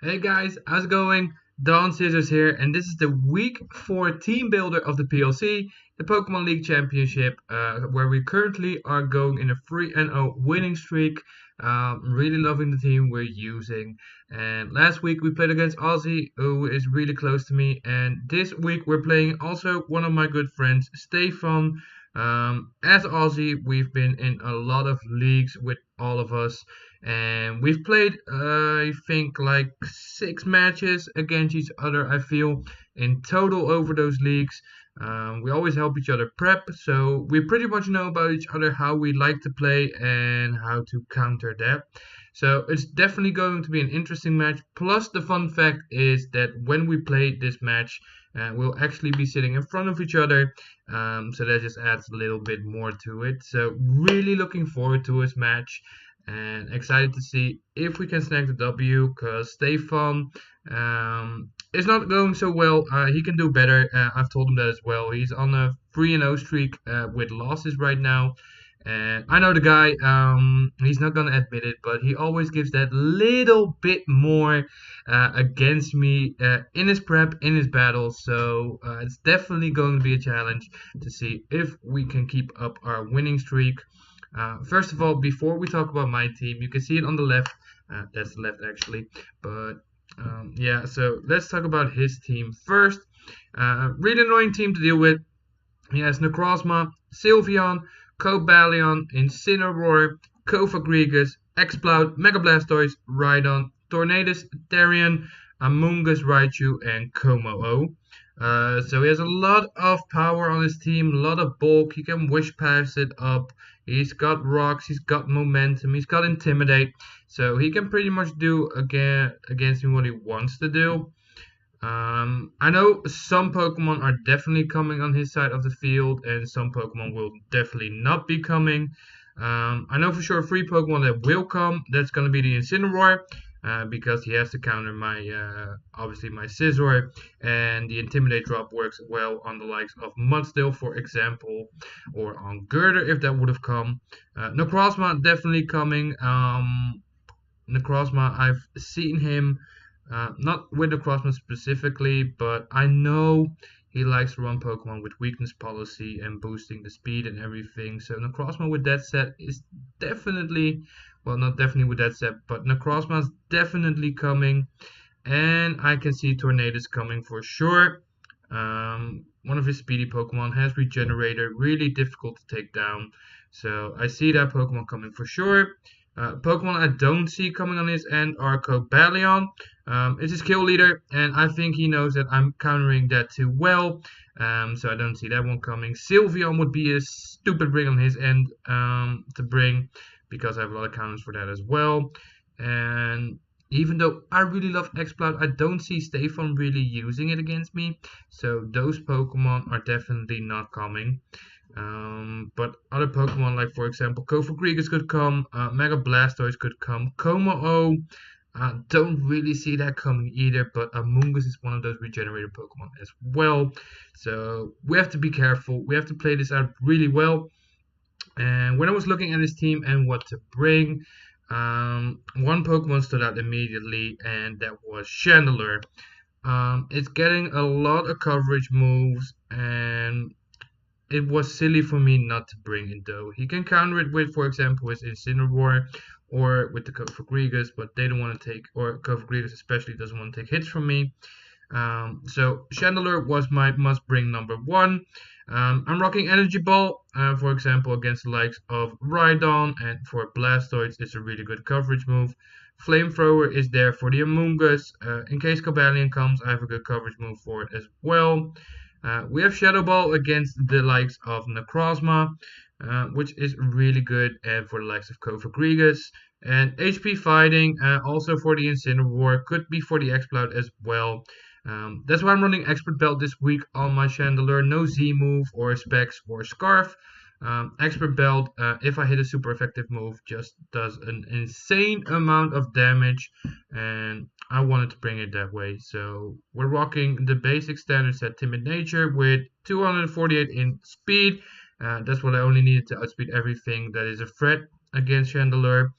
Hey guys, how's it going? Don Scissors here, and this is the week 4 team builder of the PLC, the Pokemon League Championship, where we currently are going in a 3-0 winning streak. Really loving the team we're using. And last week we played against Ozzy, who is really close to me, and this week we're playing also one of my good friends, Stefan. As Ozzy, we've been in a lot of leagues with all of us and we've played I think like 6 matches against each other. I feel in total over those leagues. We always help each other prep, so we pretty much know about each other, how we like to play and how to counter that. So it's definitely going to be an interesting match. Plus, the fun fact is that when we play this match, we'll actually be sitting in front of each other. So that just adds a little bit more to it. So really looking forward to this match and excited to see if we can snag the W because Stefan is not going so well. He can do better. I've told him that as well. He's on a 3-0 streak with losses right now. And I know the guy, he's not going to admit it, but he always gives that little bit more against me in his prep, in his battles. So it's definitely going to be a challenge to see if we can keep up our winning streak. First of all, before we talk about my team, you can see it on the left. That's the left actually. But yeah, so let's talk about his team first. Really annoying team to deal with. He has Necrozma, Sylveon, Cobalion, Incineroar, Kofagrigus, Exploud, Mega Blastoise, Rhydon, Tornadus, Therian, Amoonguss, Raichu, and Kommo-o. So he has a lot of power on his team, a lot of bulk. He can wish pass it up. He's got rocks, he's got momentum, he's got intimidate. So he can pretty much do against me what he wants to do. I know some Pokemon are definitely coming on his side of the field, and some Pokemon will definitely not be coming. I know for sure 3 Pokemon that will come. That's going to be the Incineroar, because he has to counter my, obviously my Scizor, and the Intimidate drop works well on the likes of Mudstill, for example, or on Girder if that would have come. Necrozma definitely coming. Necrozma, I've seen him, not with Necrozma specifically, but I know he likes to run Pokemon with weakness policy and boosting the speed and everything. So Necrozma with that set is definitely, well, not definitely with that set, but Necrozma is definitely coming, and I can see Tornadus coming for sure. One of his speedy Pokemon has Regenerator, really difficult to take down. So I see that Pokemon coming for sure. Pokemon I don't see coming on his end are Cobalion. It's his kill leader, and I think he knows that I'm countering that too well. So I don't see that one coming. Sylveon would be a stupid bring on his end to bring, because I have a lot of counters for that as well. And even though I really love Exploud, I don't see Stefan really using it against me. So those Pokemon are definitely not coming. But other Pokemon, like for example, Kofagrigus could come, Mega Blastoise could come, Kommo-o, don't really see that coming either, but Amoonguss is one of those regenerated Pokemon as well. So we have to be careful. We have to play this out really well. And when I was looking at his team and what to bring, one Pokemon stood out immediately, and that was Chandelure. It's getting a lot of coverage moves, and it was silly for me not to bring it though. He can counter it with, for example, his Incineroar or with the Kofagrigus, but they don't want to take, or Kofagrigus especially doesn't want to take hits from me. So Chandelure was my must-bring number 1. I'm rocking Energy Ball, for example, against the likes of Rhydon, and for Blastoise, it's a really good coverage move. Flamethrower is there for the Amoonguss. In case Cobalion comes, I have a good coverage move for it as well. We have Shadow Ball against the likes of Necrozma, which is really good, and for the likes of Kofagrigus. And HP Fighting, also for the Incineroar, could be for the Exploud as well. That's why I'm running Expert Belt this week on my Chandelure. No Z move or Specs or Scarf. Expert Belt, if I hit a super effective move, just does an insane amount of damage, and I wanted to bring it that way. So we're rocking the basic standard set Timid Nature with 248 in speed. That's what I only needed to outspeed everything that is a threat against Chandelure.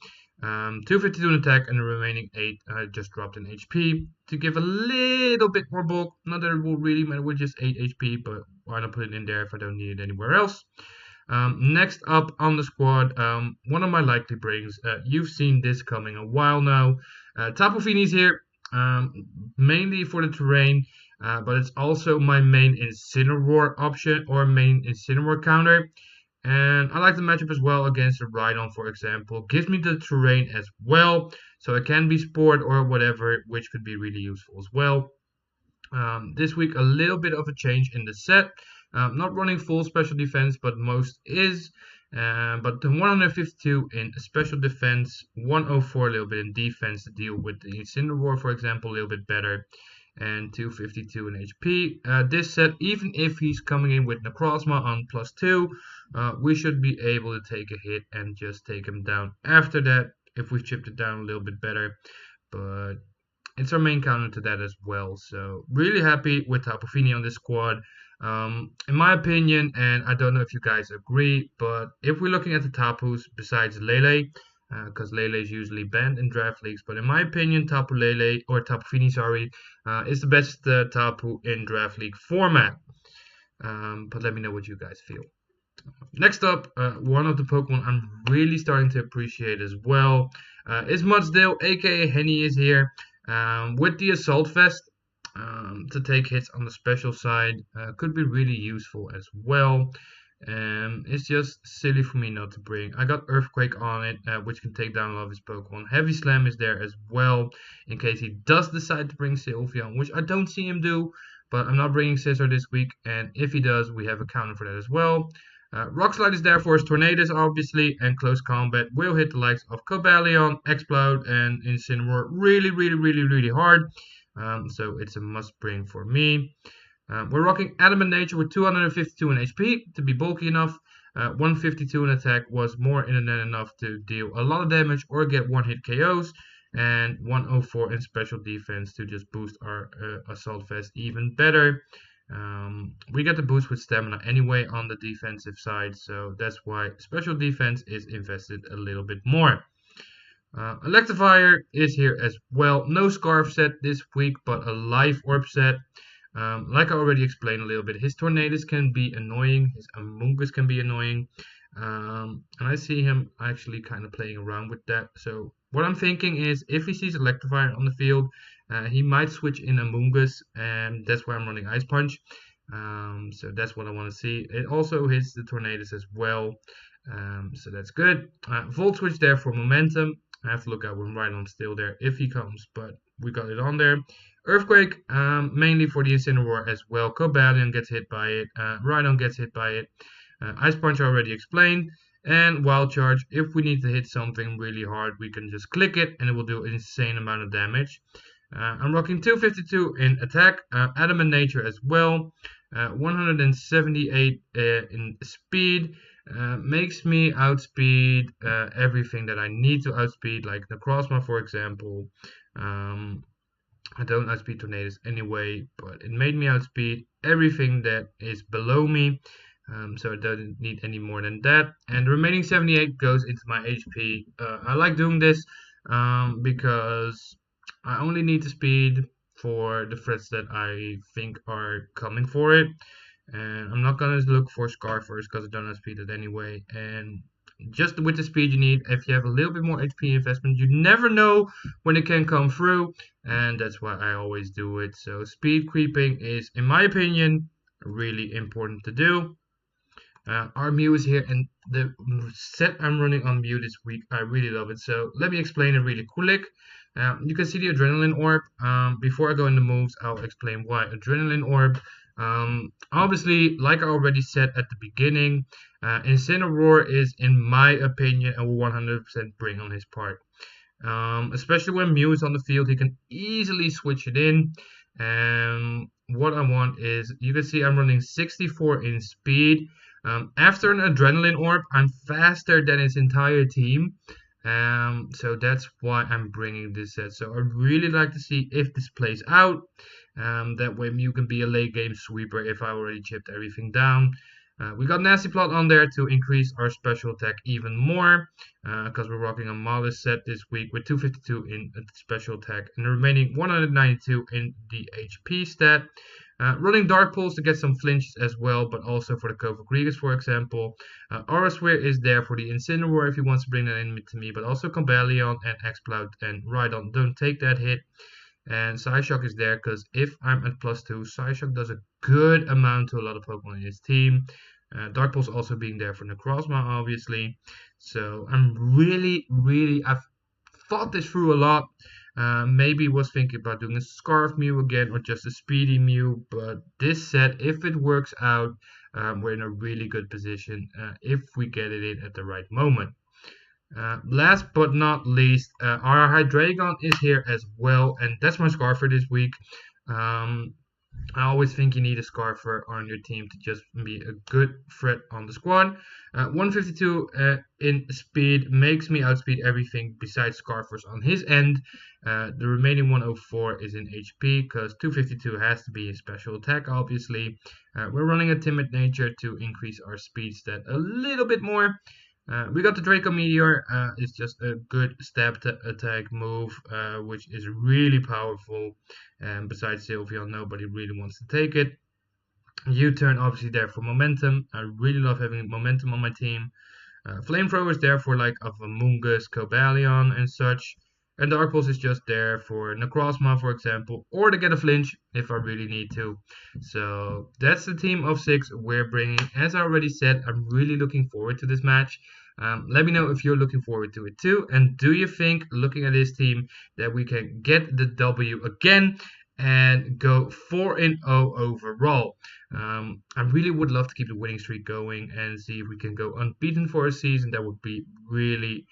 252 in attack, and the remaining 8 just dropped in HP to give a little bit more bulk. Not that it will really matter with just 8 HP, but why not put it in there if I don't need it anywhere else? Next up on the squad, one of my likely brings. You've seen this coming a while now. Tapu Fini's here, mainly for the terrain, but it's also my main Incineroar option or main Incineroar counter. And I like the matchup as well against a Rhydon, for example. Gives me the terrain as well, so it can be Sport or whatever, which could be really useful as well. This week, a little bit of a change in the set. Not running full special defense, but most is. But the 152 in special defense, 104 a little bit in defense to deal with the Incineroar, for example, a little bit better. And 252 in HP. This set, even if he's coming in with Necrozma on +2, we should be able to take a hit and just take him down after that if we chipped it down a little bit better. But it's our main counter to that as well. So really happy with Tapu Fini on this squad. In my opinion, and I don't know if you guys agree, but if we're looking at the Tapus besides Lele, because Lele is usually banned in draft leagues, but in my opinion, Tapu Lele, or Tapu Fini, sorry, is the best Tapu in draft league format. But let me know what you guys feel. Next up, one of the Pokemon I'm really starting to appreciate as well is Mudsdale, aka Henny, is here with the Assault Vest to take hits on the special side. Could be really useful as well. It's just silly for me not to bring. I got Earthquake on it, which can take down a lot of his Pokemon. Heavy Slam is there as well, in case he does decide to bring Sylveon, which I don't see him do, but I'm not bringing Scissor this week, and if he does, we have a counter for that as well. Rock Slide is there for his Tornadus, obviously, and Close Combat will hit the likes of Cobalion, Explode, and Incineroar really hard. So it's a must bring for me. We're rocking Adamant Nature with 252 in HP to be bulky enough. 152 in attack was more than enough to deal a lot of damage or get one-hit KOs. And 104 in special defense to just boost our Assault Vest even better. We get the boost with stamina anyway on the defensive side, so that's why special defense is invested a little bit more. Electivire is here as well. No Scarf set this week, but a Life Orb set. Like I already explained a little bit, his Tornadus can be annoying, his Amoonguss can be annoying, and I see him actually kind of playing around with that. So what I'm thinking is, if he sees Electivire on the field, he might switch in Amoonguss, and that's why I'm running Ice Punch. So that's what I want to see. It also hits the Tornadus as well, so that's good. Volt Switch there for momentum. I have to look out when Rhydon's still there if he comes, but we got it on there. Earthquake, mainly for the Incineroar as well. Cobalion gets hit by it. Rhydon gets hit by it. Ice Punch I already explained. And Wild Charge, if we need to hit something really hard, we can just click it and it will do an insane amount of damage. I'm rocking 252 in attack. Adamant Nature as well. 178 in speed. Makes me outspeed everything that I need to outspeed, like the Necrozma, for example. I don't outspeed Tornadus anyway, but it made me outspeed everything that is below me. So I don't need any more than that. And the remaining 78 goes into my HP. I like doing this because I only need to speed for the threats that I think are coming for it. And I'm not going to look for Scar first because I don't have speed it anyway. And just with the speed you need, if you have a little bit more HP investment, you never know when it can come through. And that's why I always do it. So speed creeping is, in my opinion, really important to do. Our Mew is here, and the set I'm running on Mew this week, I really love it. So let me explain it really quick. You can see the Adrenaline Orb. Before I go into moves, I'll explain why. Adrenaline Orb, obviously, like I already said at the beginning, Incineroar is, in my opinion, a 100% bring on his part. Especially when Mew is on the field, he can easily switch it in. And what I want is, you can see I'm running 64 in speed. After an Adrenaline Orb, I'm faster than his entire team. So that's why I'm bringing this set. So I really like to see if this plays out. That way Mew can be a late game sweeper if I already chipped everything down. We got Nasty Plot on there to increase our special attack even more, because we're rocking a Mollis set this week with 252 in special attack and the remaining 192 in the HP stat. Running Dark Pulse to get some flinches as well, but also for the Kovac Regis, for example. Aura Sphere is there for the Incineroar if he wants to bring that in to me, but also Combalion and Exploud and Rhydon don't take that hit. And Psyshock is there because if I'm at +2, Psyshock does a good amount to a lot of Pokemon in his team. Dark Pulse also being there for Necrozma, obviously. So I'm I've thought this through a lot. Maybe was thinking about doing a Scarf Mew again or just a Speedy Mew. But this set, if it works out, we're in a really good position if we get it in at the right moment. Last but not least, our Hydreigon is here as well, and that's my Scarf for this week. I always think you need a Scarfer on your team to just be a good threat on the squad. 152 in speed makes me outspeed everything besides Scarfers on his end. The remaining 104 is in HP because 252 has to be a special attack, obviously. We're running a Timid Nature to increase our speed stat a little bit more. We got the Draco Meteor. It's just a good stab attack move, which is really powerful. And besides Sylveon, nobody really wants to take it. U-turn obviously there for momentum. I really love having momentum on my team. Flamethrower is there for like a Mungus, Cobalion and such. And Dark Pulse is just there for Necrozma, for example, or to get a flinch if I really need to. So that's the team of 6 we're bringing. As I already said, I'm really looking forward to this match. Let me know if you're looking forward to it too. And do you think, looking at this team, that we can get the W again and go 4-0 overall? I really would love to keep the winning streak going and see if we can go unbeaten for a season. That would be really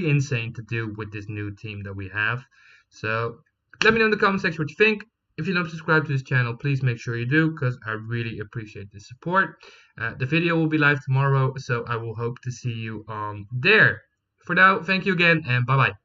insane to do with this new team that we have. So let me know in the comment section what you think. If you don't subscribe to this channel, please make sure you do, because I really appreciate the support. The video will be live tomorrow, so I will hope to see you on there. For now, thank you again, and bye bye.